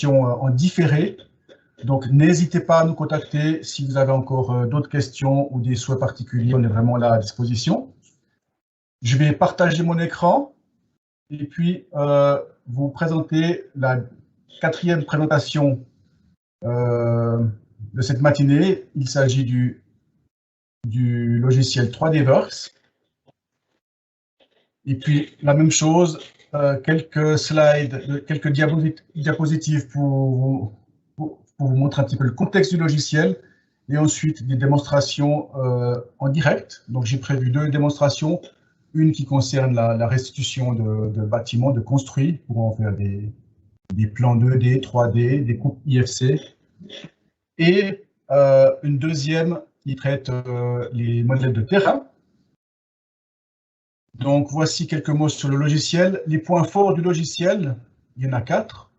présentation en différé. Donc, n'hésitez pas à nous contacter si vous avez encore d'autres questions ou des souhaits particuliers. On est vraiment là à disposition. Je vais partager mon écran et puis vous présenter la 4e présentation de cette matinée. Il s'agit du logiciel 3Dworks. Et puis, la même chose, quelques slides, quelques diapositives pour vous montrer un petit peu le contexte du logiciel et ensuite des démonstrations en direct. Donc, j'ai prévu 2 démonstrations, une qui concerne la restitution de bâtiments, de construits, pour en faire des plans 2D, 3D, des coupes IFC, et une deuxième qui traite les modèles de terrain. Donc, voici quelques mots sur le logiciel. Les points forts du logiciel, il y en a 4.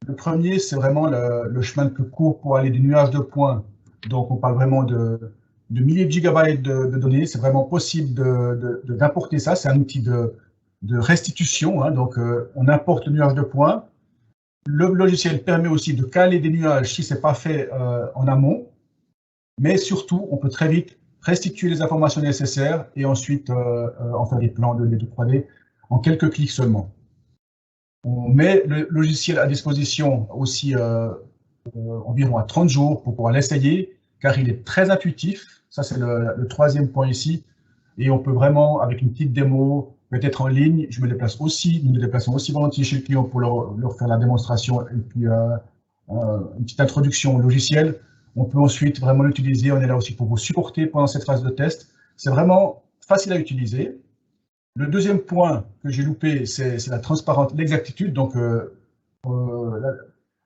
Le premier, c'est vraiment le chemin le plus court pour aller du nuage de points. Donc, on parle vraiment de milliers de gigabytes de données. C'est vraiment possible d'importer ça. C'est un outil de restitution. Hein. Donc, on importe le nuage de points. Le logiciel permet aussi de caler des nuages si ce n'est pas fait en amont. Mais surtout, on peut très vite restituer les informations nécessaires et ensuite en faire des plans 2D, 3D en quelques clics seulement. On met le logiciel à disposition aussi environ à 30 jours pour pouvoir l'essayer, car il est très intuitif. Ça, c'est le 3e point ici. Et on peut vraiment, avec une petite démo, peut-être en ligne, nous nous déplaçons aussi volontiers chez le client pour leur faire la démonstration et puis une petite introduction au logiciel. On peut ensuite vraiment l'utiliser. On est là aussi pour vous supporter pendant cette phase de test. C'est vraiment facile à utiliser. Le deuxième point que j'ai loupé, c'est la transparence, l'exactitude. Donc,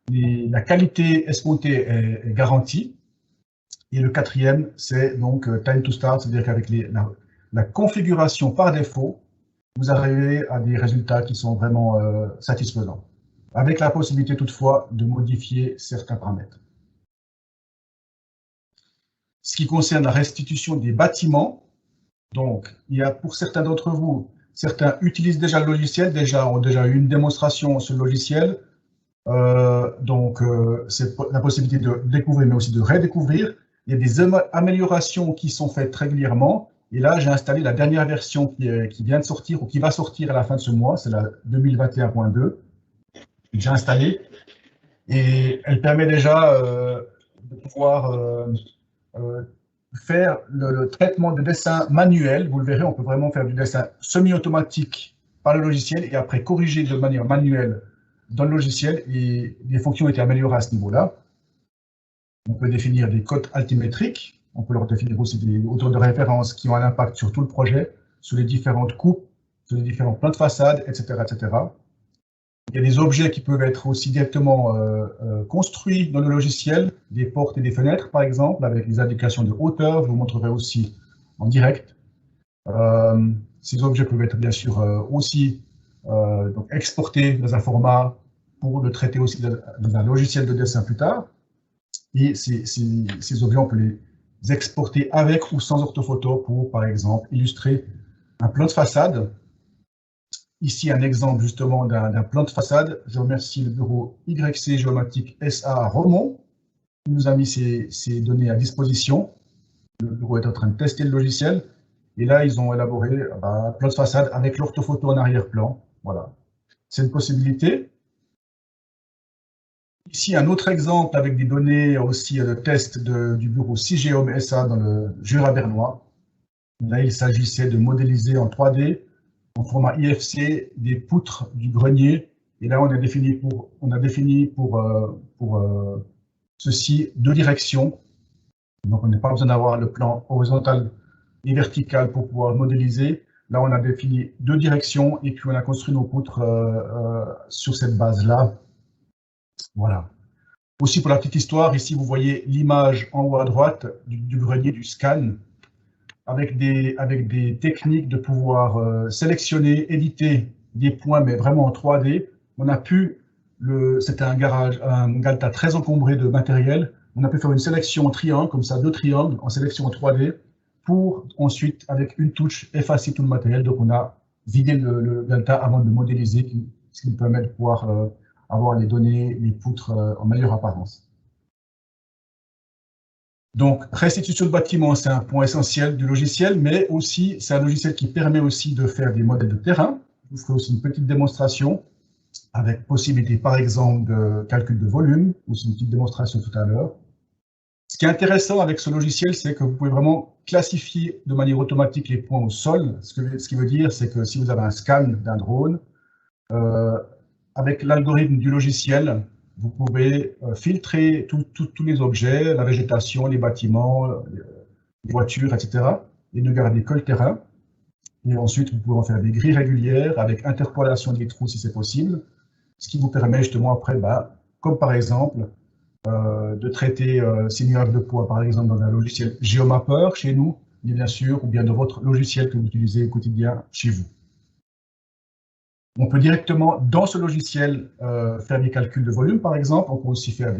la qualité escomptée est garantie. Et le 4e, c'est donc time to start, c'est-à-dire qu'avec la configuration par défaut, vous arrivez à des résultats qui sont vraiment satisfaisants, avec la possibilité toutefois de modifier certains paramètres. Ce qui concerne la restitution des bâtiments, donc il y a pour certains d'entre vous, certains utilisent déjà le logiciel, ont déjà eu une démonstration sur le logiciel, c'est la possibilité de découvrir mais aussi de redécouvrir. Il y a des améliorations qui sont faites régulièrement, et là j'ai installé la dernière version qui vient de sortir ou qui va sortir à la fin de ce mois, c'est la 2021.2. J'ai installé et elle permet déjà de pouvoir faire le traitement de dessin manuel. Vous le verrez, on peut vraiment faire du dessin semi-automatique par le logiciel et après corriger de manière manuelle dans le logiciel, et les fonctions ont été améliorées à ce niveau-là. On peut définir des codes altimétriques, on peut leur définir aussi des hauteurs de référence qui ont un impact sur tout le projet, sur les différentes coupes, sur les différents plans de façade, etc., etc. Il y a des objets qui peuvent être aussi directement construits dans le logiciel, des portes et des fenêtres, par exemple, avec des indications de hauteur. Je vous montrerai aussi en direct. Ces objets peuvent être bien sûr aussi donc exportés dans un format pour le traiter aussi dans un logiciel de dessin plus tard. Et ces objets, on peut les exporter avec ou sans orthophoto pour, par exemple, illustrer un plan de façade. Ici, un exemple justement d'un plan de façade. Je remercie le bureau YC Géomatique SA à Romont qui nous a mis ces données à disposition. Le bureau est en train de tester le logiciel. Et là, ils ont élaboré un plan de façade avec l'orthophoto en arrière-plan. Voilà. C'est une possibilité. Ici, un autre exemple avec des données aussi de test du bureau CIGEOM SA dans le Jura bernois. Là, il s'agissait de modéliser en 3D en format IFC des poutres du grenier, et là on a défini pour ceci 2 directions, donc on n'a pas besoin d'avoir le plan horizontal et vertical pour pouvoir modéliser. Là on a défini 2 directions et puis on a construit nos poutres sur cette base là. Voilà. Aussi pour la petite histoire, ici vous voyez l'image en haut à droite du grenier, du scan, avec des techniques de pouvoir sélectionner, éditer des points, mais vraiment en 3D. On a pu, c'était un Galta très encombré de matériel, on a pu faire une sélection en triangle, comme ça, 2 triangles en sélection en 3D, pour ensuite, avec une touche, effacer tout le matériel. Donc on a vidé le Galta avant de le modéliser, ce qui nous permet de pouvoir avoir les données, les poutres en meilleure apparence. Donc, restitution de bâtiment, c'est un point essentiel du logiciel, mais aussi, c'est un logiciel qui permet aussi de faire des modèles de terrain. Je vous ferai aussi une petite démonstration avec possibilité, par exemple, de calcul de volume, ou c'est une petite démonstration tout à l'heure. Ce qui est intéressant avec ce logiciel, c'est que vous pouvez vraiment classifier de manière automatique les points au sol. Ce qui veut dire, c'est que si vous avez un scan d'un drone, avec l'algorithme du logiciel, vous pouvez filtrer tous les objets, la végétation, les bâtiments, les voitures, etc. et ne garder que le terrain. Et ensuite, vous pouvez en faire des grilles régulières avec interpolation des trous si c'est possible, ce qui vous permet justement après, comme par exemple, de traiter ces nuages de poids, par exemple, dans un logiciel Geomapper chez nous, bien sûr, ou bien dans votre logiciel que vous utilisez au quotidien chez vous. On peut directement, dans ce logiciel, faire des calculs de volume, par exemple. On peut aussi faire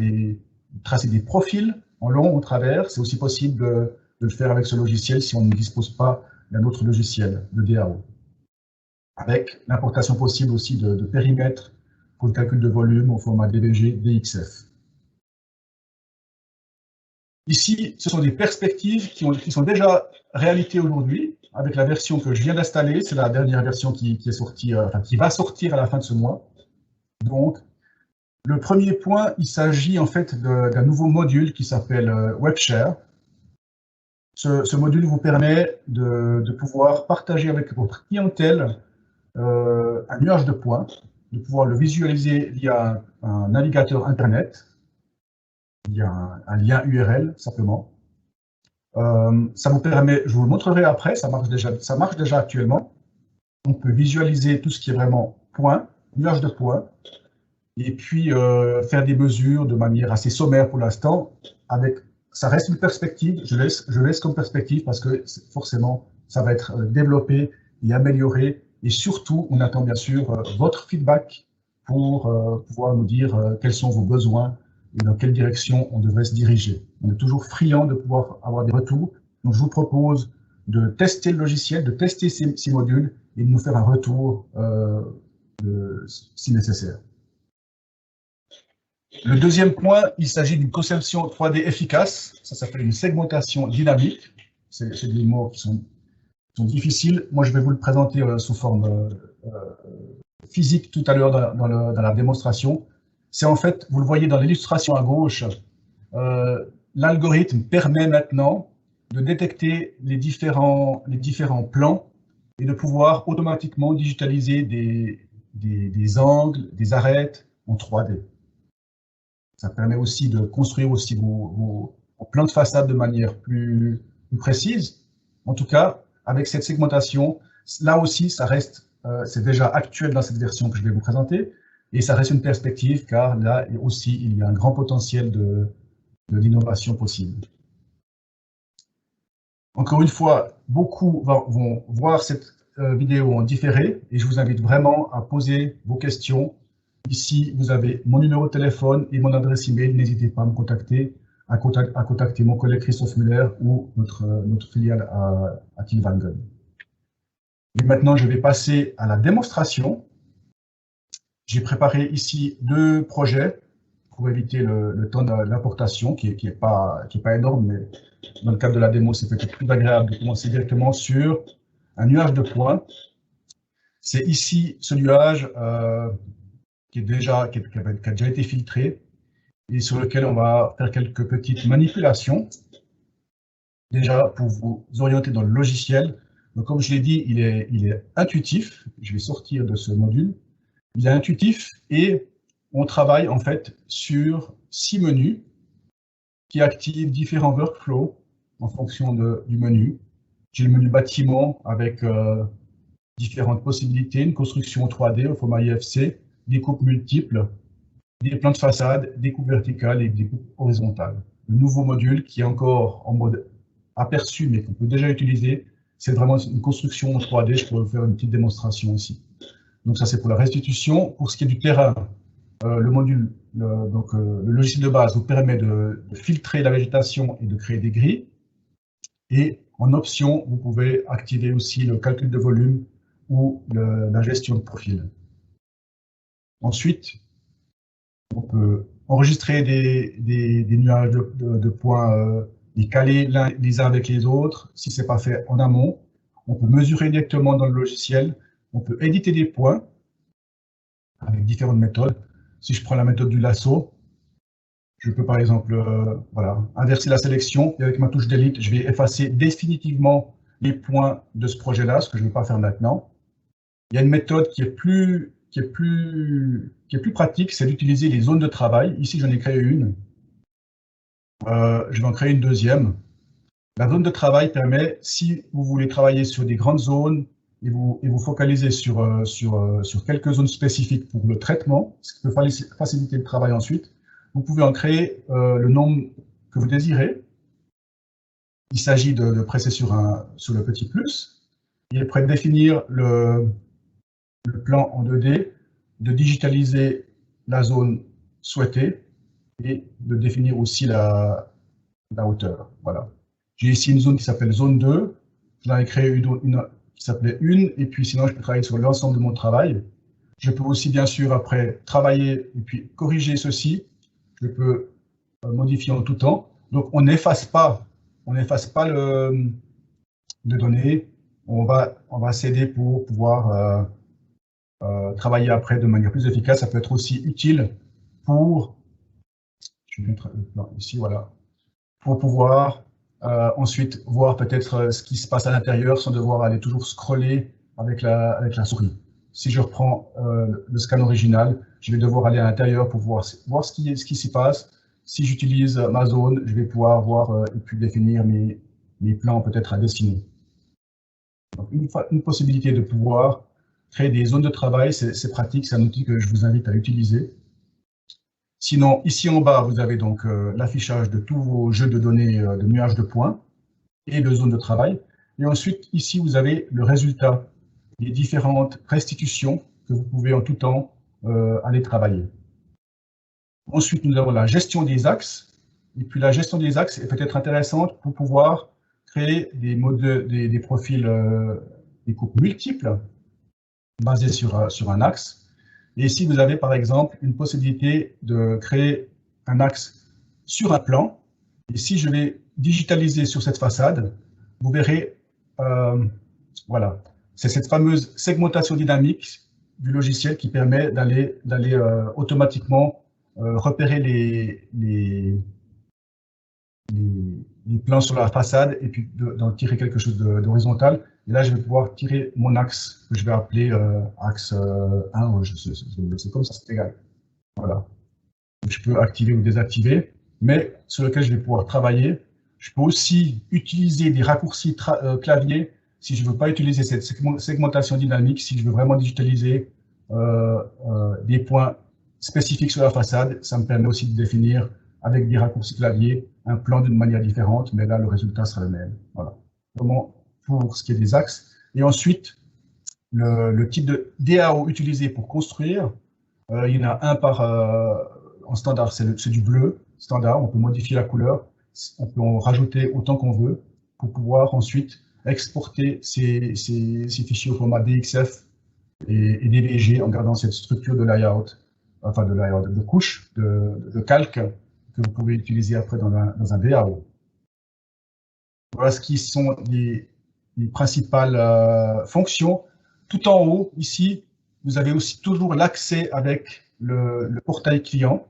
tracer des profils en long, en travers. C'est aussi possible de le faire avec ce logiciel si on ne dispose pas d'un autre logiciel de DAO. Avec l'importation possible aussi de périmètres pour le calcul de volume au format DVG, DXF. Ici, ce sont des perspectives qui sont déjà réalité aujourd'hui, avec la version que je viens d'installer. C'est la dernière version qui est sortie, qui va sortir à la fin de ce mois. Donc, le premier point, il s'agit en fait d'un nouveau module qui s'appelle WebShare. Ce module vous permet de pouvoir partager avec votre clientèle un nuage de points, de pouvoir le visualiser via un navigateur Internet. Il y a un lien URL, simplement. Ça vous permet, je vous le montrerai après, ça marche déjà actuellement. On peut visualiser tout ce qui est vraiment points, nuage de points, et puis faire des mesures de manière assez sommaire pour l'instant. Ça reste une perspective, je laisse comme perspective parce que forcément, ça va être développé et amélioré. Et surtout, on attend bien sûr votre feedback pour pouvoir nous dire quels sont vos besoins et dans quelle direction on devrait se diriger. On est toujours friand de pouvoir avoir des retours. Donc, je vous propose de tester le logiciel, de tester ces modules et de nous faire un retour si nécessaire. Le deuxième point, il s'agit d'une conception 3D efficace. Ça s'appelle une segmentation dynamique. C'est des mots qui sont difficiles. Moi, je vais vous le présenter sous forme physique tout à l'heure dans la démonstration. C'est en fait, vous le voyez dans l'illustration à gauche, l'algorithme permet maintenant de détecter les différents plans et de pouvoir automatiquement digitaliser des angles, des arêtes en 3D. Ça permet aussi de construire aussi vos plans de façade de manière plus précise. En tout cas, avec cette segmentation, là aussi, ça reste, c'est déjà actuel dans cette version que je vais vous présenter, et ça reste une perspective, car là aussi, il y a un grand potentiel d'innovation possible. Encore une fois, beaucoup vont voir cette vidéo en différé, et je vous invite vraiment à poser vos questions. Ici, vous avez mon numéro de téléphone et mon adresse email. N'hésitez pas à me contacter, à contacter mon collègue Christophe Muller ou notre filiale à Kilwangen. Et maintenant, je vais passer à la démonstration. J'ai préparé ici 2 projets pour éviter le temps d'importation, qui est pas énorme, mais dans le cadre de la démo, c'est peut-être plus agréable de commencer directement sur un nuage de points. C'est ici ce nuage qui a déjà été filtré et sur lequel on va faire quelques petites manipulations, déjà pour vous orienter dans le logiciel. Donc, comme je l'ai dit, il est intuitif. Je vais sortir de ce module. Il est intuitif et on travaille en fait sur 6 menus qui activent différents workflows en fonction du menu. J'ai le menu bâtiment avec différentes possibilités, une construction 3D au format IFC, des coupes multiples, des plans de façade, des coupes verticales et des coupes horizontales. Le nouveau module qui est encore en mode aperçu mais qu'on peut déjà utiliser, c'est vraiment une construction en 3D. Je pourrais vous faire une petite démonstration ici. Donc ça, c'est pour la restitution. Pour ce qui est du terrain, le module, le logiciel de base vous permet de filtrer la végétation et de créer des grilles. Et en option, vous pouvez activer aussi le calcul de volume ou la gestion de profil. Ensuite, On peut enregistrer des nuages de points, les caler les uns avec les autres, si ce n'est pas fait en amont. On peut mesurer directement dans le logiciel. On peut éditer des points avec différentes méthodes. Si je prends la méthode du lasso, je peux par exemple voilà, inverser la sélection et avec ma touche Delete, je vais effacer définitivement les points de ce projet-là, ce que je ne vais pas faire maintenant. Il y a une méthode qui est plus pratique, c'est d'utiliser les zones de travail. Ici, j'en ai créé une. Je vais en créer une deuxième. La zone de travail permet, si vous voulez travailler sur des grandes zones et vous focaliser sur quelques zones spécifiques pour le traitement, ce qui peut faciliter le travail ensuite, vous pouvez en créer le nombre que vous désirez. Il s'agit de presser sur le petit plus et après de définir le plan en 2D, de digitaliser la zone souhaitée et de définir aussi la hauteur. Voilà. J'ai ici une zone qui s'appelle zone 2. J'en ai créé une qui s'appelait 1, et puis sinon je peux travailler sur l'ensemble de mon travail. Je peux aussi bien sûr après travailler et puis corriger ceci. Je peux modifier en tout temps. Donc on n'efface pas de données. On va s'aider pour pouvoir travailler après de manière plus efficace. Ça peut être aussi utile pour, je vais mettre le plan ici, voilà, pour pouvoir ensuite voir peut-être ce qui se passe à l'intérieur sans devoir aller toujours scroller avec la souris. Si je reprends le scan original, je vais devoir aller à l'intérieur pour voir ce qui s'y passe. Si j'utilise ma zone, je vais pouvoir voir et puis définir mes plans peut-être à dessiner. Donc, une possibilité de pouvoir créer des zones de travail, c'est pratique, c'est un outil que je vous invite à utiliser. Sinon, ici en bas, vous avez donc l'affichage de tous vos jeux de données de nuages de points et de zones de travail. Et ensuite, ici, vous avez le résultat des différentes restitutions que vous pouvez en tout temps aller travailler. Ensuite, nous avons la gestion des axes. Et puis, la gestion des axes est peut-être intéressante pour pouvoir créer des profils, des coupes multiples basés sur un axe. Et ici, vous avez par exemple une possibilité de créer un axe sur un plan. Et si je vais digitaliser sur cette façade, vous verrez, voilà, c'est cette fameuse segmentation dynamique du logiciel qui permet d'aller automatiquement repérer les plans sur la façade et puis d'en tirer quelque chose d'horizontal. Et là, je vais pouvoir tirer mon axe que je vais appeler axe 1, c'est comme ça, c'est égal. Voilà. Je peux activer ou désactiver, mais sur lequel je vais pouvoir travailler. Je peux aussi utiliser des raccourcis clavier si je ne veux pas utiliser cette segmentation dynamique, si je veux vraiment digitaliser des points spécifiques sur la façade. Ça me permet aussi de définir avec des raccourcis clavier un plan d'une manière différente, mais là, le résultat sera le même. Voilà. Comment pour ce qui est des axes. Et ensuite, le type de DAO utilisé pour construire, il y en a un en standard, c'est du bleu standard. On peut modifier la couleur, on peut en rajouter autant qu'on veut pour pouvoir ensuite exporter ces fichiers au format DXF et DBG en gardant cette structure de layout, enfin de couche, de calque que vous pouvez utiliser après dans un DAO. Voilà ce qui sont les principales fonctions. Tout en haut, ici, vous avez aussi toujours l'accès avec le portail client,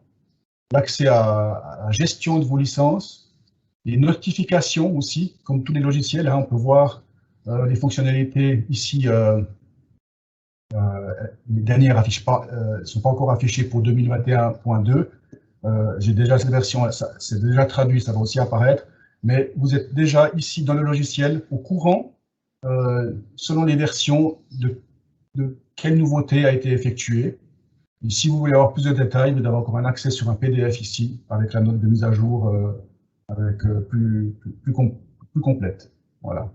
l'accès à la gestion de vos licences, les notifications aussi, comme tous les logiciels. Hein, on peut voir les fonctionnalités ici. Les dernières ne sont pas encore affichées pour 2021.2. J'ai déjà cette version, c'est déjà traduit, ça va aussi apparaître. Mais vous êtes déjà ici dans le logiciel au courant, selon les versions, de quelle nouveauté a été effectuée. Et si vous voulez avoir plus de détails, vous avez encore un accès sur un PDF ici, avec la note de mise à jour plus complète. Voilà.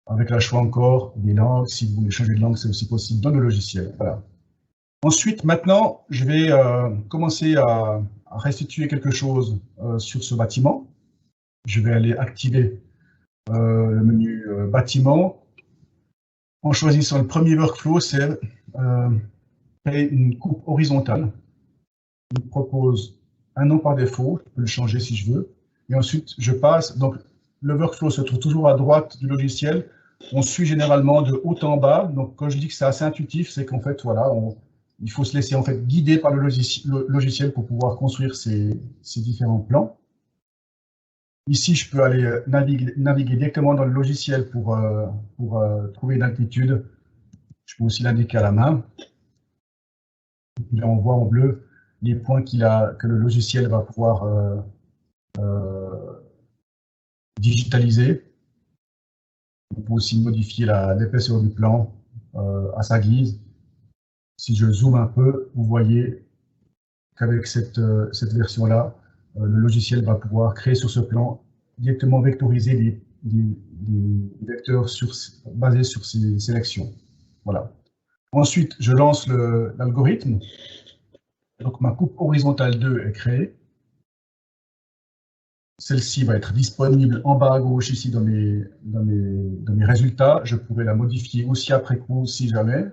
Avec la choix encore des langues, si vous voulez changer de langue, c'est aussi possible dans le logiciel. Voilà. Ensuite, maintenant, je vais commencer à restituer quelque chose sur ce bâtiment. Je vais aller activer le menu bâtiment. En choisissant le premier workflow, c'est créer une coupe horizontale. Il me propose un nom par défaut, je peux le changer si je veux. Et ensuite, je passe. Donc, le workflow se trouve toujours à droite du logiciel. On suit généralement de haut en bas. Donc, quand je dis que c'est assez intuitif, c'est qu'en fait, voilà, il faut se laisser en fait guider par le logiciel pour pouvoir construire ces différents plans. Ici, je peux aller naviguer directement dans le logiciel pour trouver une altitude. Je peux aussi l'indiquer à la main. Et puis là, on voit en bleu les points que le logiciel va pouvoir digitaliser. On peut aussi modifier l'épaisseur du plan à sa guise. Si je zoome un peu, vous voyez qu'avec cette version-là, le logiciel va pouvoir créer sur ce plan directement vectoriser des vecteurs basés sur ces sélections. Voilà. Ensuite, je lance l'algorithme. Donc, ma coupe horizontale 2 est créée. Celle-ci va être disponible en bas à gauche ici dans mes résultats. Je pourrais la modifier aussi après coup si jamais.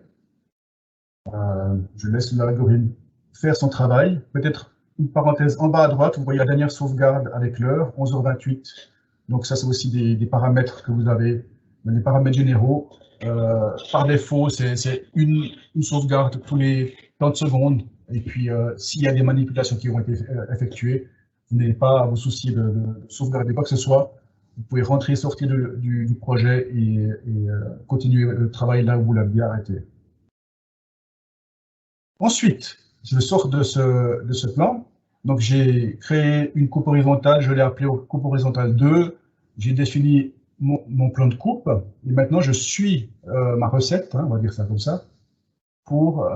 Je laisse l'algorithme faire son travail. Peut-être une parenthèse en bas à droite, vous voyez la dernière sauvegarde avec l'heure, 11h28. Donc ça, c'est aussi des paramètres que vous avez, des paramètres généraux. Par défaut, c'est une sauvegarde tous les 30 secondes. Et puis, s'il y a des manipulations qui ont été effectuées, vous n'avez pas à vous soucier de sauvegarder quoi que ce soit. Vous pouvez rentrer et sortir du projet et continuer le travail là où vous l'aviez arrêté. Ensuite, je sors de ce plan. Donc, j'ai créé une coupe horizontale, je l'ai appelée coupe horizontale 2. J'ai défini mon plan de coupe. Et maintenant, je suis ma recette, on va dire ça comme ça, pour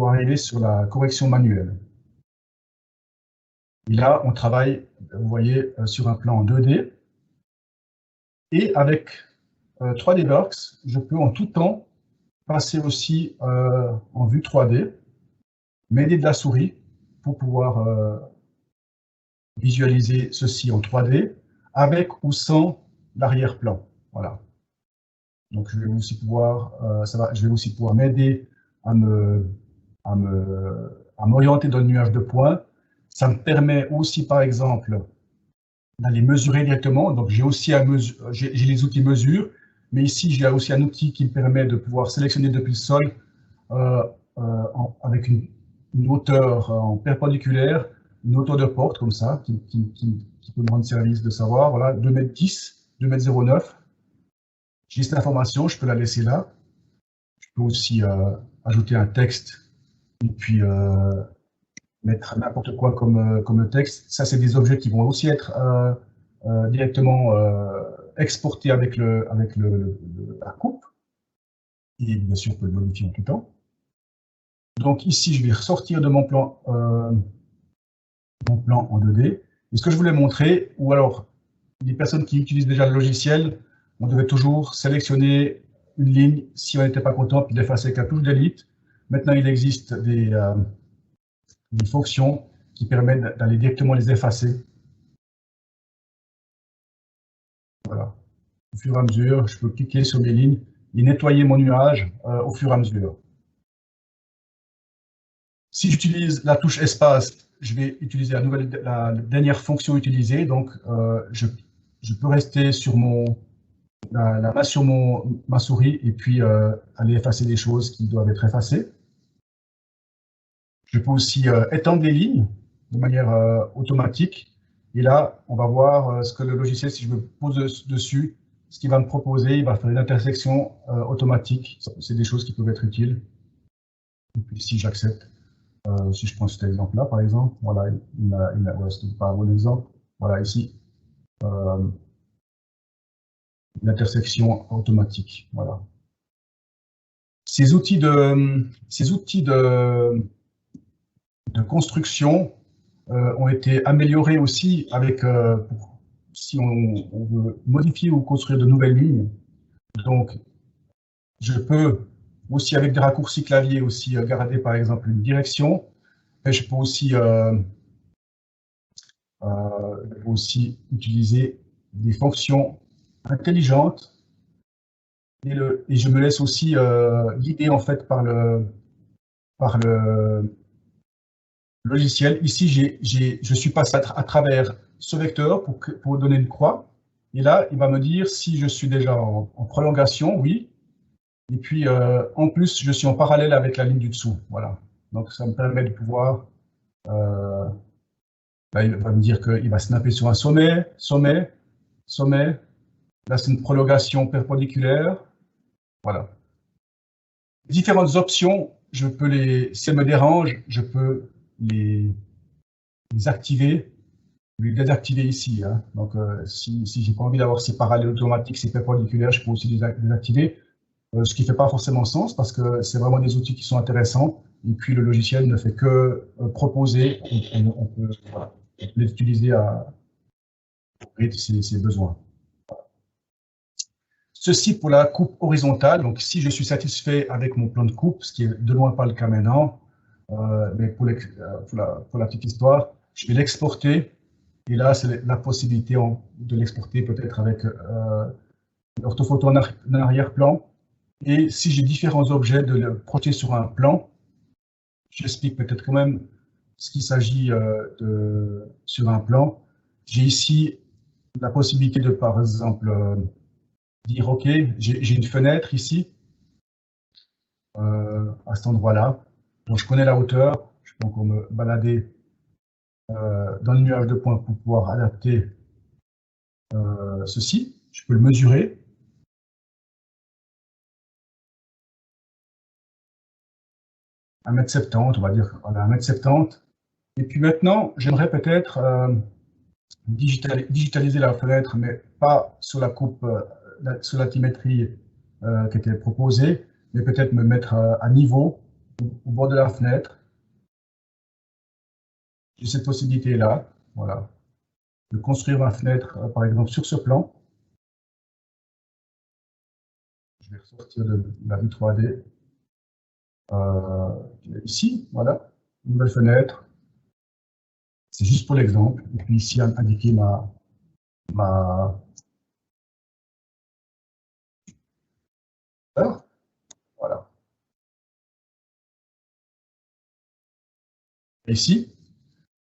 arriver sur la correction manuelle. Et là, on travaille, vous voyez, sur un plan en 2D. Et avec 3D Works, je peux en tout temps passer aussi en vue 3D, m'aider de la souris pour pouvoir visualiser ceci en 3D, avec ou sans l'arrière-plan. Voilà. Donc, je vais aussi pouvoir, je vais aussi pouvoir m'aider à m'orienter dans le nuage de points. Ça me permet aussi, par exemple, d'aller mesurer directement. Donc, j'ai aussi j'ai les outils mesure, mais ici, j'ai aussi un outil qui me permet de pouvoir sélectionner depuis le sol avec une hauteur en perpendiculaire, une hauteur de porte comme ça, qui peut me rendre service de savoir, voilà, 2,10 m, 2,09 m. J'ai cette information, je peux la laisser là. Je peux aussi ajouter un texte et puis mettre n'importe quoi comme texte. Ça, c'est des objets qui vont aussi être directement exportés avec la coupe. Et bien sûr, on peut le modifier en tout temps. Donc ici, je vais ressortir de mon plan en 2D. Et ce que je voulais montrer, ou alors les personnes qui utilisent déjà le logiciel, on devait toujours sélectionner une ligne si on n'était pas content, puis l'effacer avec la touche delete. Maintenant, il existe des fonctions qui permettent d'aller directement les effacer. Voilà. Au fur et à mesure, je peux cliquer sur mes lignes et nettoyer mon nuage au fur et à mesure. Si j'utilise la touche espace, je vais utiliser la dernière fonction utilisée. Donc, je peux rester sur la main sur ma souris et puis aller effacer des choses qui doivent être effacées. Je peux aussi étendre les lignes de manière automatique. Et là, on va voir ce que le logiciel, si je me pose dessus, ce qu'il va me proposer, il va faire une intersection automatique. C'est des choses qui peuvent être utiles. Et puis, si j'accepte, si je prends cet exemple-là, par exemple, voilà, c'est pas un bon exemple. Voilà, ici, une intersection automatique. Voilà. Ces outils de construction ont été améliorés aussi avec, si on veut modifier ou construire de nouvelles lignes. Donc, je peux aussi, avec des raccourcis clavier, aussi garder par exemple une direction. Et je peux aussi utiliser des fonctions intelligentes et je me laisse aussi guider en fait par par le logiciel. Ici, je suis passé à travers ce vecteur pour donner une croix. Et là, il va me dire si je suis déjà en prolongation, oui. Et puis, en plus, je suis en parallèle avec la ligne du dessous. Voilà. Donc, ça me permet de pouvoir... là, il va me dire qu'il va snapper sur un sommet, sommet, sommet. Là, c'est une prolongation perpendiculaire. Voilà. Différentes options, je peux si elles me dérangent, je peux les activer, les désactiver ici. Hein. Donc, si j'ai pas envie d'avoir ces parallèles automatiques, ces perpendiculaires, je peux aussi les désactiver. Ce qui ne fait pas forcément sens parce que c'est vraiment des outils qui sont intéressants. Et puis, le logiciel ne fait que proposer. On peut l'utiliser à ses besoins. Ceci pour la coupe horizontale. Donc, si je suis satisfait avec mon plan de coupe, ce qui est de loin pas le cas maintenant, mais pour la petite histoire, je vais l'exporter. Et là, c'est la possibilité de l'exporter peut-être avec l'orthophoto en arrière-plan. Et si j'ai différents objets, de le projeter sur un plan. J'explique peut-être quand même ce qu'il s'agit sur un plan. J'ai ici la possibilité de, par exemple, dire, OK, j'ai une fenêtre ici, à cet endroit-là. Donc, je connais la hauteur. Je peux encore me balader dans le nuage de points pour pouvoir adapter ceci. Je peux le mesurer. À 1,70 m, on va dire, voilà, 1,70 m. Et puis maintenant, j'aimerais peut-être digitaliser la fenêtre, mais pas sur la coupe, sur la altimétrie qui était proposée, mais peut-être me mettre à niveau au bord de la fenêtre. J'ai cette possibilité-là, voilà, de construire ma fenêtre, par exemple, sur ce plan. Je vais ressortir de la vue 3D. Ici, voilà, une nouvelle fenêtre. C'est juste pour l'exemple. Et puis ici, indiquer ma voilà. Ici.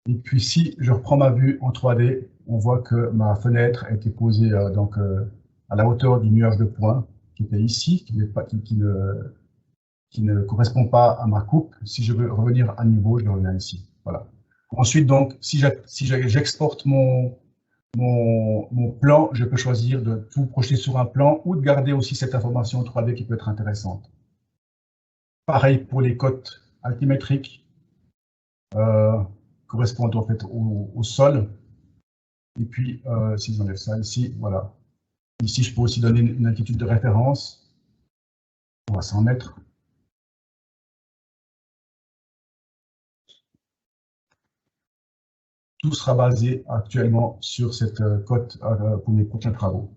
Et puis si je reprends ma vue en 3D, on voit que ma fenêtre a été posée à la hauteur du nuage de points qui était ici, qui ne correspond pas à ma coupe. Si je veux revenir à niveau, je reviens ici. Voilà. Ensuite, donc, si j'exporte mon plan, je peux choisir de tout projeter sur un plan ou de garder aussi cette information en 3D qui peut être intéressante. Pareil pour les cotes altimétriques. Correspondent en fait au sol. Et puis, si j'enlève ça ici, voilà. Ici, je peux aussi donner une altitude de référence. On va s'en mettre. Tout sera basé actuellement sur cette cote pour mes prochains travaux.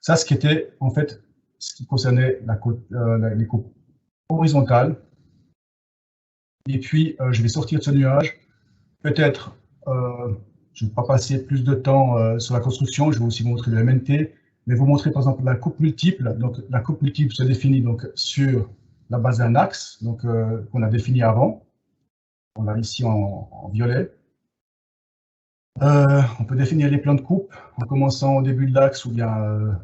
Ça, ce qui était en fait ce qui concernait les coupes horizontales. Et puis, je vais sortir de ce nuage. Peut-être, je ne vais pas passer plus de temps sur la construction. Je vais aussi vous montrer le MNT. Mais vous montrer par exemple la coupe multiple. Donc la coupe multiple se définit donc sur la base d'un axe qu'on a défini avant. On l'a ici en violet. On peut définir les plans de coupe en commençant au début de l'axe ou bien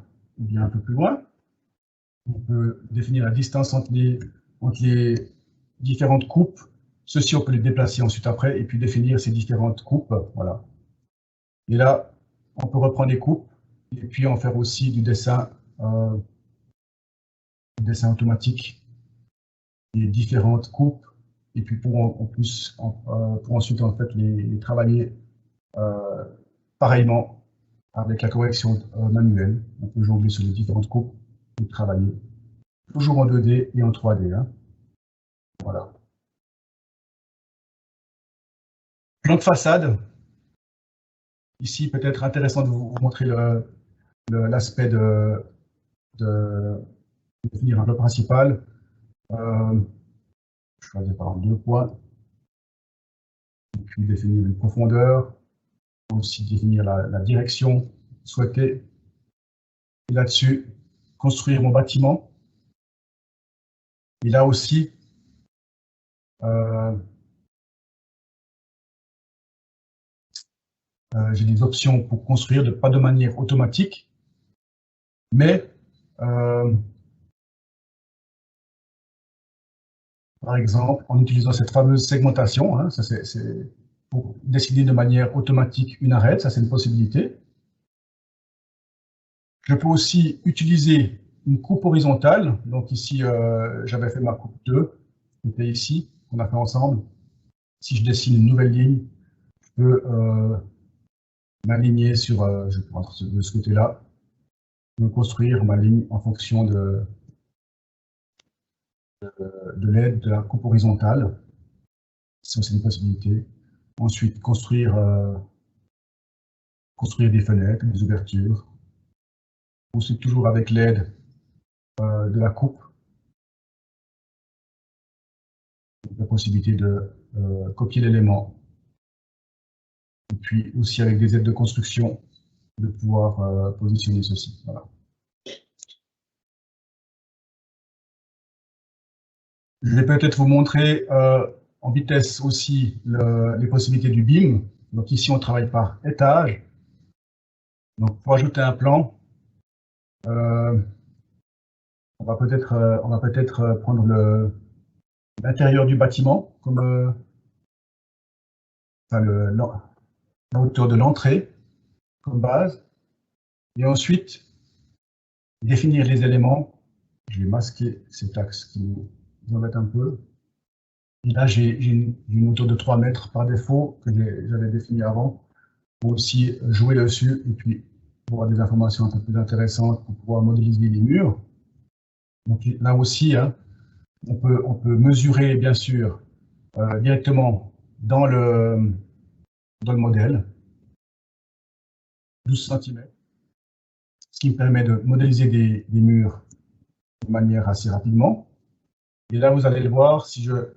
un peu plus loin. On peut définir la distance entre les différentes coupes. Ceci, on peut les déplacer ensuite après et puis définir ces différentes coupes. Voilà. Et là, on peut reprendre les coupes et puis en faire aussi du dessin automatique des différentes coupes et puis pour ensuite en fait les travailler pareillement avec la correction manuelle. On peut jongler sur les différentes coupes et travailler toujours en 2D et en 3D. Hein. Voilà. Plan de façade. Ici, peut-être intéressant de vous montrer l'aspect de définir un plan principal. Je choisis par exemple 2 points. Et puis définir une profondeur. Aussi définir la direction souhaitée. Et là-dessus, construire mon bâtiment. Et là aussi, J'ai des options pour construire, pas de manière automatique, mais par exemple, en utilisant cette fameuse segmentation, hein, ça c'est pour décider de manière automatique une arête, ça c'est une possibilité. Je peux aussi utiliser une coupe horizontale. Donc ici, j'avais fait ma coupe 2, qui était ici, qu'on a fait ensemble. Si je dessine une nouvelle ligne, je peux m'aligner sur, je vais prendre de ce côté-là, je peux construire ma ligne en fonction de l'aide de la coupe horizontale. Ça, c'est une possibilité. Ensuite, construire des fenêtres, des ouvertures. Aussi, toujours avec l'aide de la coupe, la possibilité de copier l'élément. Et puis aussi avec des aides de construction, de pouvoir positionner ceci. Voilà. Je vais peut-être vous montrer en vitesse aussi les possibilités du BIM. Donc ici, on travaille par étage. Donc pour ajouter un plan, on va peut-être prendre l'intérieur du bâtiment comme enfin, la hauteur de l'entrée comme base. Et ensuite, définir les éléments. Je vais masquer cet axe qui nous embête un peu. Et là, j'ai une hauteur de 3 mètres par défaut que j'avais défini avant pour aussi jouer dessus et puis avoir des informations un peu plus intéressantes pour pouvoir modéliser les murs. Donc là aussi, hein, on peut mesurer, bien sûr, directement dans le modèle, 12 cm, ce qui me permet de modéliser des murs de manière assez rapidement. Et là, vous allez le voir, si je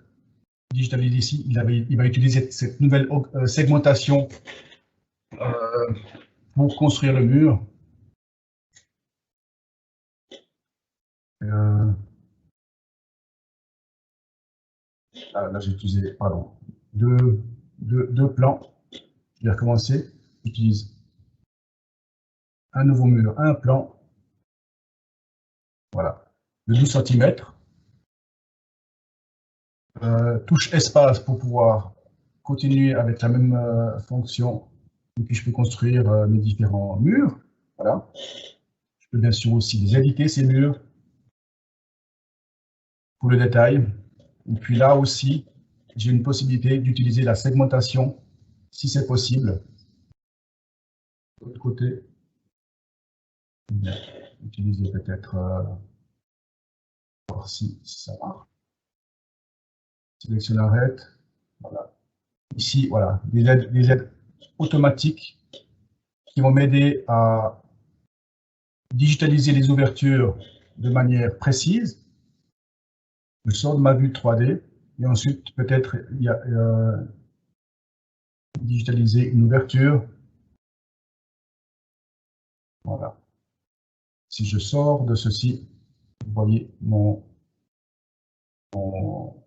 digitalise ici, il va utiliser cette nouvelle segmentation pour construire le mur. Là, j'ai utilisé, pardon, deux plans. Je vais recommencer. J'utilise un nouveau mur, un plan. Voilà, de 12 cm. Touche espace pour pouvoir continuer avec la même fonction. Et puis, je peux construire mes différents murs. Voilà. Je peux bien sûr aussi les éditer, ces murs, pour le détail. Et puis là aussi, j'ai une possibilité d'utiliser la segmentation, si c'est possible. De l'autre côté, utiliser peut-être, voir si ça marche. Sélectionne arrête. Voilà. Ici, voilà, des aides automatiques qui vont m'aider à digitaliser les ouvertures de manière précise. Je sors de ma vue 3D et ensuite peut-être digitaliser une ouverture. Voilà. Si je sors de ceci, vous voyez mon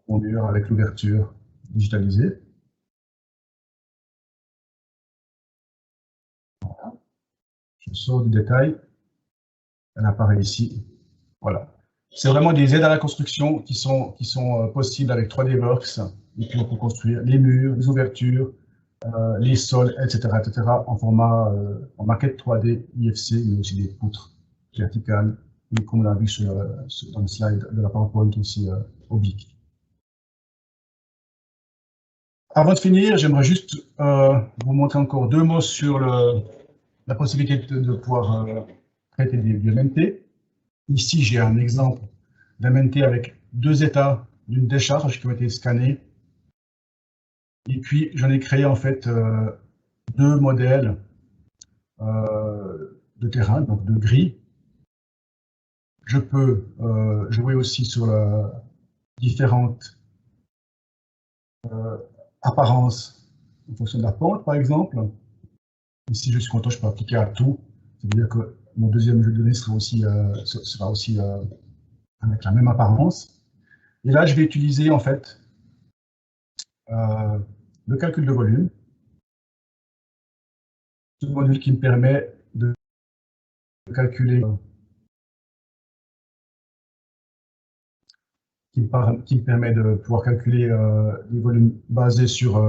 mur avec l'ouverture digitalisée. Voilà. Je sors du détail. Elle apparaît ici. Voilà. C'est vraiment des aides à la construction qui sont possibles avec 3D Works. Et puis on peut construire les murs, les ouvertures, les sols, etc., en format en maquette 3D, IFC, mais aussi des poutres verticales, et comme on l'a vu dans le slide de la PowerPoint aussi oblique. Avant de finir, j'aimerais juste vous montrer encore deux mots sur la possibilité de pouvoir traiter des MNT. Ici, j'ai un exemple d'un MNT avec deux états d'une décharge qui ont été scannés. Et puis, j'en ai créé en fait deux modèles de terrain, donc de gris. Je peux jouer aussi sur différentes apparences en fonction de la pente, par exemple. Ici, je suis content, je peux appliquer à tout. Ça veut dire que mon deuxième jeu de données sera aussi avec la même apparence. Et là, je vais utiliser en fait le calcul de volume. Ce module qui me permet de calculer, qui me permet de pouvoir calculer les volumes basés sur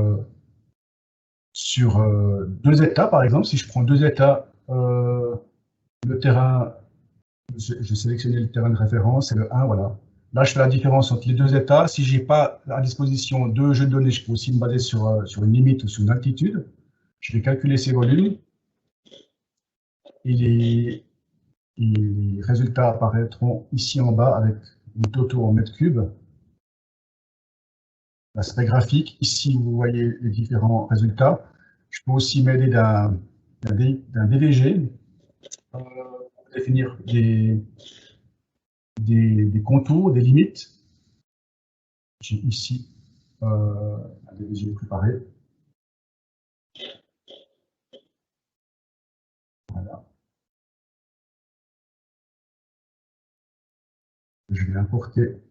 deux états, par exemple. Si je prends deux états, le terrain, je sélectionné le terrain de référence, c'est le 1, voilà. Là, je fais la différence entre les deux états. Si je n'ai pas à disposition deux jeux de données, je peux aussi me baser sur une limite ou sur une altitude. Je vais calculer ces volumes et les résultats apparaîtront ici en bas avec le totaux en mètres cubes. L'aspect graphique, ici vous voyez les différents résultats. Je peux aussi m'aider d'un DVG pour définir des contours, des limites. J'ai ici un DVG préparé. Voilà. Je vais importer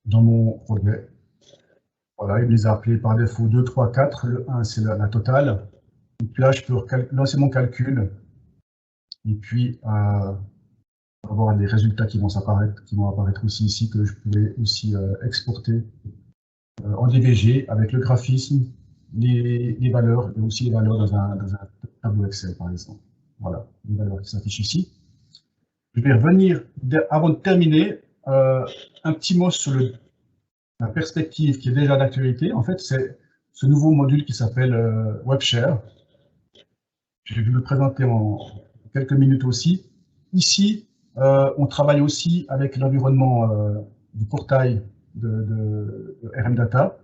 dans mon projet. Voilà, il les a appelés par défaut 2, 3, 4. Le 1, c'est la totale. Et puis là, je peux lancer mon calcul et puis avoir des résultats qui vont apparaître aussi ici, que je pouvais aussi exporter en DVG avec le graphisme, les valeurs et aussi les valeurs dans un tableau Excel, par exemple. Voilà, les valeurs qui s'affichent ici. Je vais revenir, avant de terminer, un petit mot sur la perspective qui est déjà d'actualité. En fait, c'est ce nouveau module qui s'appelle WebShare. Je vais vous le présenter en quelques minutes aussi. Ici, on travaille aussi avec l'environnement du portail de RM Data.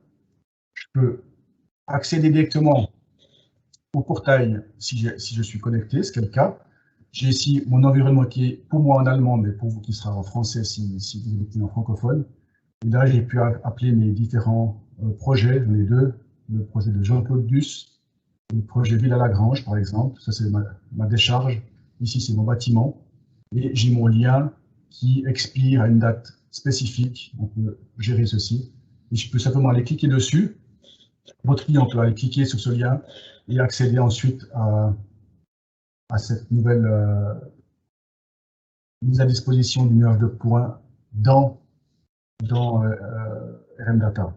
Je peux accéder directement au portail si je suis connecté, ce qui est le cas. J'ai ici mon environnement qui est pour moi en allemand, mais pour vous qui sera en français si vous êtes en francophone. Et là, j'ai pu appeler mes différents projets, j'en ai deux, le projet de Jean-Claude Duss, le projet Ville à Lagrange, par exemple. Ça, c'est ma décharge. Ici, c'est mon bâtiment. Et j'ai mon lien qui expire à une date spécifique. On peut gérer ceci. Et je peux simplement aller cliquer dessus. Votre client peut aller cliquer sur ce lien et accéder ensuite à cette nouvelle mise à disposition du nuage de points dans RM Data.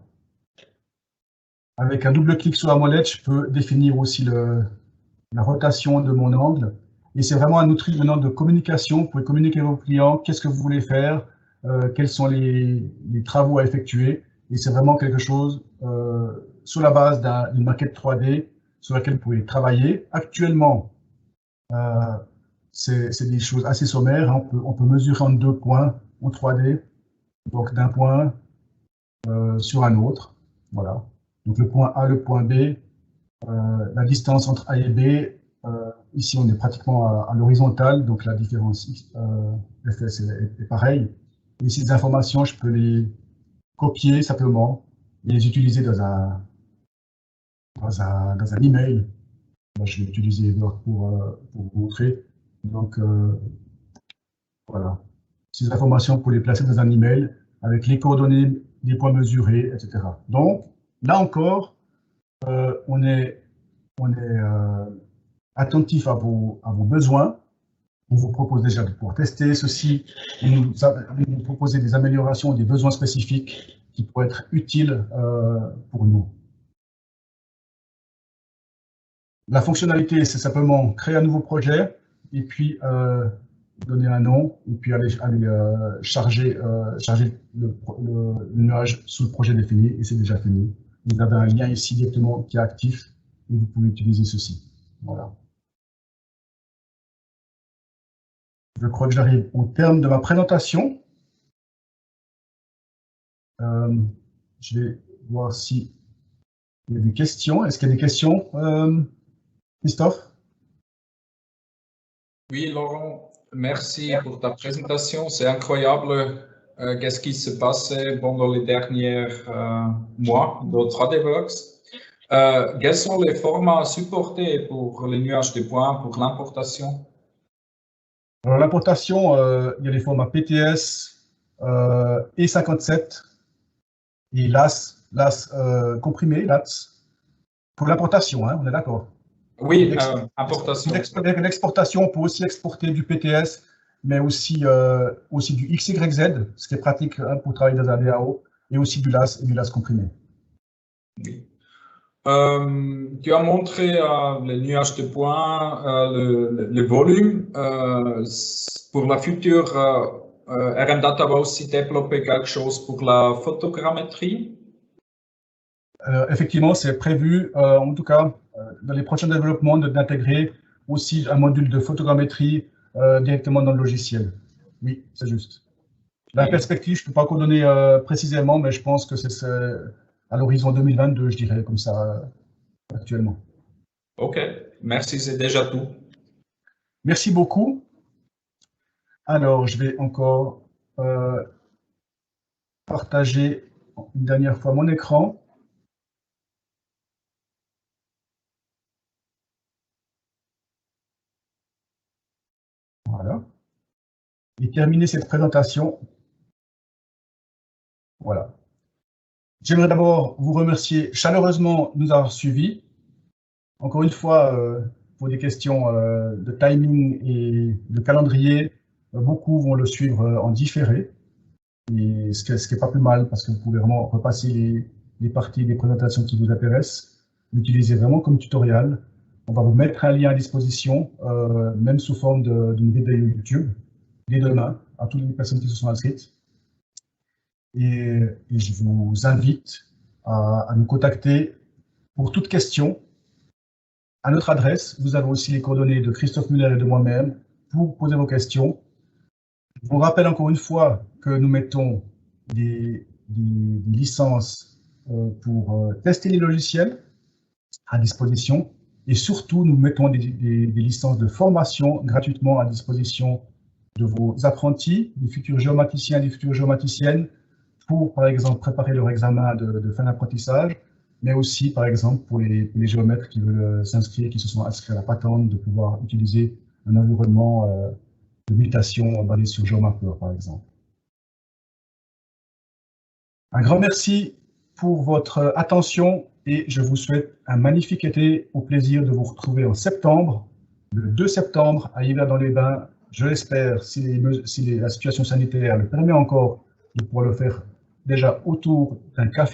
Avec un double clic sur la molette, je peux définir aussi la rotation de mon angle. Et c'est vraiment un outil maintenant de communication. Vous pouvez communiquer avec vos clients, qu'est-ce que vous voulez faire, quels sont les travaux à effectuer. Et c'est vraiment quelque chose sur la base d'une maquette 3D sur laquelle vous pouvez travailler. Actuellement, c'est des choses assez sommaires. Hein. On peut mesurer en 2 points en 3D, donc d'un point sur un autre. Voilà. Donc le point A, le point B, la distance entre A et B. Ici, on est pratiquement à l'horizontale, donc la différence FS est pareille. Et ces informations, je peux les copier simplement et les utiliser dans un email. Moi, je vais utiliser Word pour vous montrer. Donc, voilà. Ces informations, pour les placer dans un email avec les coordonnées des points mesurés, etc. Donc, là encore, on est attentif à vos besoins. On vous propose déjà de pouvoir tester ceci, nous proposer des améliorations, des besoins spécifiques qui pourraient être utiles pour nous. La fonctionnalité, c'est simplement créer un nouveau projet et puis donner un nom et puis aller charger le nuage sous le projet défini et c'est déjà fini. Vous avez un lien ici directement qui est actif et vous pouvez utiliser ceci. Voilà. Je crois que j'arrive au terme de ma présentation. Je vais voir s'il y a des questions. Est-ce qu'il y a des questions, Christophe? Oui, Laurent, merci pour ta présentation. C'est incroyable qu'est-ce qui se passait pendant les derniers mois dans TradeWorks. Quels sont les formats supportés pour les nuages de points, pour l'importation? Alors, l'importation, il y a les formats PTS, E57 et LAS LAS comprimé, LATS, pour l'importation, hein, on est d'accord? Oui, importation. L'exportation, on peut aussi exporter du PTS, mais aussi du XYZ, ce qui est pratique hein, pour travailler dans un DAO, et aussi du LAS et du LAS comprimé. Oui. Tu as montré le nuage de points, le volume. Pour la future, RM Data va aussi développer quelque chose pour la photogrammétrie. Effectivement, c'est prévu, en tout cas, dans les prochains développements, d'intégrer aussi un module de photogrammétrie directement dans le logiciel. Oui, c'est juste. La perspective, je ne peux pas encore donner précisément, mais je pense que c'est à l'horizon 2022, je dirais, comme ça, actuellement. OK, merci, c'est déjà tout. Merci beaucoup. Alors, je vais encore partager une dernière fois mon écran. Voilà. Et terminer cette présentation. Voilà. J'aimerais d'abord vous remercier chaleureusement de nous avoir suivis. Encore une fois, pour des questions de timing et de calendrier, beaucoup vont le suivre en différé. Et ce qui n'est pas plus mal, parce que vous pouvez vraiment repasser les parties des présentations qui vous intéressent, l'utiliser vraiment comme tutoriel. On va vous mettre un lien à disposition, même sous forme d'une vidéo YouTube, dès demain, à toutes les personnes qui se sont inscrites. Et je vous invite à nous contacter pour toute question. À notre adresse, vous avez aussi les coordonnées de Christophe Muller et de moi-même pour poser vos questions. Je vous rappelle encore une fois que nous mettons des licences pour tester les logiciels à disposition et surtout nous mettons des licences de formation gratuitement à disposition de vos apprentis, des futurs géomaticiens et des futures géomaticiennes pour par exemple préparer leur examen de fin d'apprentissage, mais aussi par exemple pour les géomètres qui veulent s'inscrire, qui se sont inscrits à la patente, de pouvoir utiliser un environnement de mutation basé sur GeoMapper, par exemple. Un grand merci pour votre attention et je vous souhaite un magnifique été. Au plaisir de vous retrouver en septembre, le 2 septembre, à Yverdon-les-Bains. Je l'espère, si la situation sanitaire le permet encore, de pouvoir le faire déjà autour d'un café.